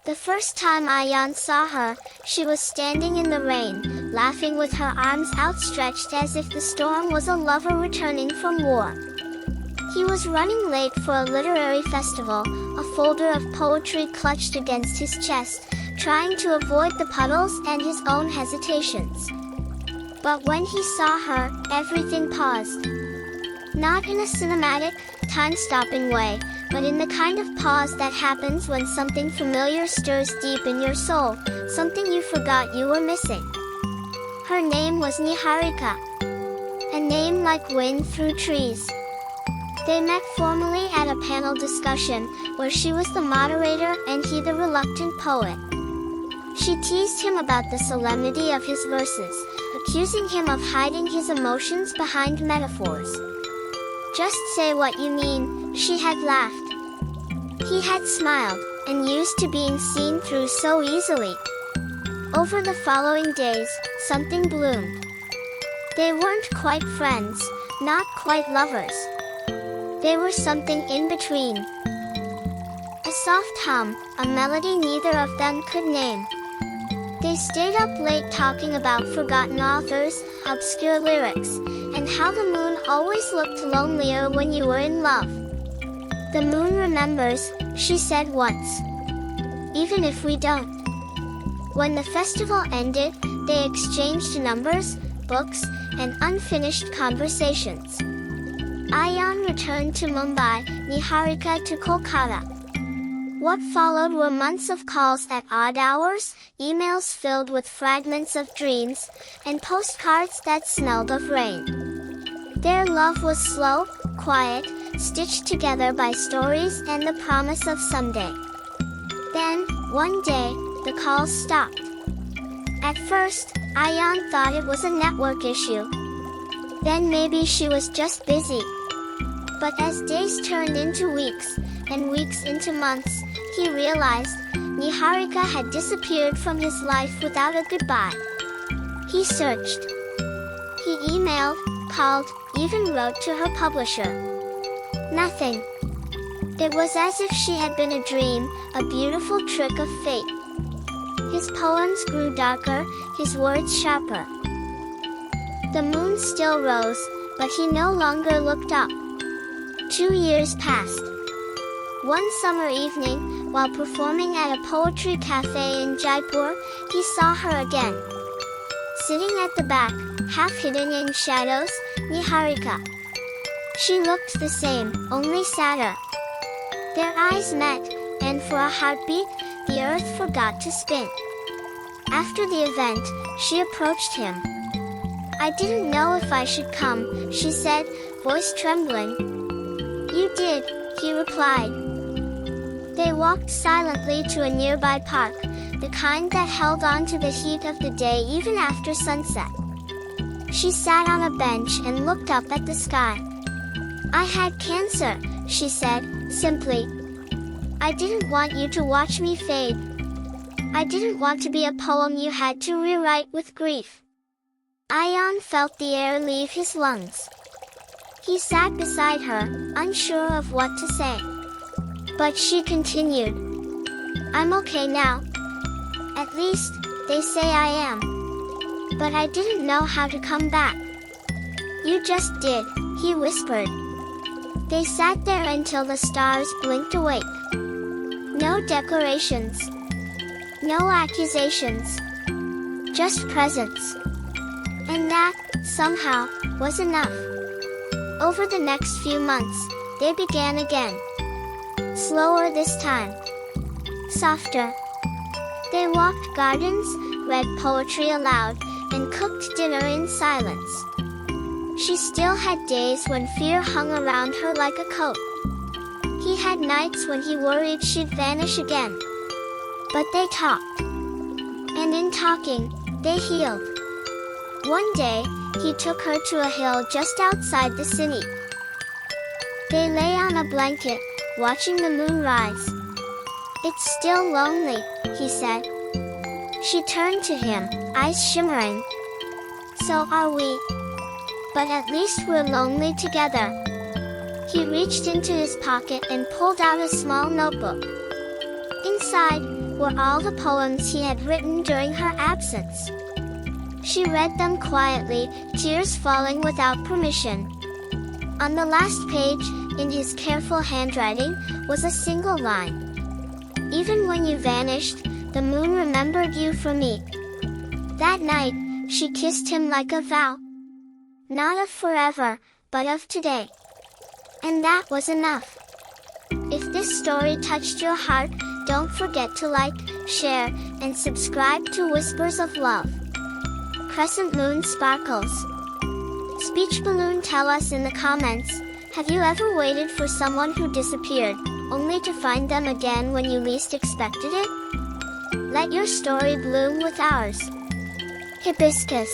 The first time Ayaan saw her, she was standing in the rain, laughing with her arms outstretched as if the storm was a lover returning from war. He was running late for a literary festival, a folder of poetry clutched against his chest, trying to avoid the puddles and his own hesitations. But when he saw her, everything paused. Not in a cinematic, time-stopping way, but in the kind of pause that happens when something familiar stirs deep in your soul, something you forgot you were missing. Her name was Niharika. A name like wind through trees. They met formally at a panel discussion, where she was the moderator and he the reluctant poet. She teased him about the solemnity of his verses, accusing him of hiding his emotions behind metaphors. "Just say what you mean," she had laughed. He had smiled, and used to being seen through so easily. Over the following days, something bloomed. They weren't quite friends, not quite lovers. They were something in between. A soft hum, a melody neither of them could name. They stayed up late talking about forgotten authors, obscure lyrics, and how the moon always looked lonelier when you were in love. "The moon remembers," she said once. "Even if we don't." When the festival ended, they exchanged numbers, books, and unfinished conversations. Ayaan returned to Mumbai, Niharika to Kolkata. What followed were months of calls at odd hours, emails filled with fragments of dreams, and postcards that smelled of rain. Their love was slow, quiet, stitched together by stories and the promise of someday. Then, one day, the calls stopped. At first, Ayaan thought it was a network issue. Then maybe she was just busy. But as days turned into weeks, and weeks into months, he realized Niharika had disappeared from his life without a goodbye. He searched. He emailed, called, even wrote to her publisher. Nothing. It was as if she had been a dream, a beautiful trick of fate. His poems grew darker, his words sharper. The moon still rose, but he no longer looked up. 2 years passed. One summer evening, while performing at a poetry cafe in Jaipur, he saw her again. Sitting at the back, half hidden in shadows, Niharika. She looked the same, only sadder. Their eyes met, and for a heartbeat, the earth forgot to spin. After the event, she approached him. "I didn't know if I should come," she said, voice trembling. "You did," he replied. They walked silently to a nearby park, the kind that held on to the heat of the day even after sunset. She sat on a bench and looked up at the sky. "I had cancer," she said, simply. "I didn't want you to watch me fade. I didn't want to be a poem you had to rewrite with grief." Ayaan felt the air leave his lungs. He sat beside her, unsure of what to say. But she continued. "I'm okay now. At least, they say I am. But I didn't know how to come back." "You just did," he whispered. They sat there until the stars blinked awake. No declarations. No accusations. Just presence. And that, somehow, was enough. Over the next few months, they began again. Slower this time. Softer. They walked gardens, read poetry aloud, and cooked dinner in silence. She still had days when fear hung around her like a coat. He had nights when he worried she'd vanish again. But they talked. And in talking, they healed. One day, he took her to a hill just outside the city. They lay on a blanket, watching the moon rise. "It's still lonely," he said. She turned to him, eyes shimmering. "So are we. But at least we're lonely together." He reached into his pocket and pulled out a small notebook. Inside, were all the poems he had written during her absence. She read them quietly, tears falling without permission. On the last page, in his careful handwriting, was a single line. "Even when you vanished, the moon remembered you for me." That night, she kissed him like a vow. Not of forever, but of today. And that was enough. If this story touched your heart, don't forget to like, share, and subscribe to Whispers of Love. Crescent Moon Sparkles. Speech Balloon, tell us in the comments, have you ever waited for someone who disappeared, only to find them again when you least expected it? Let your story bloom with ours. Hibiscus.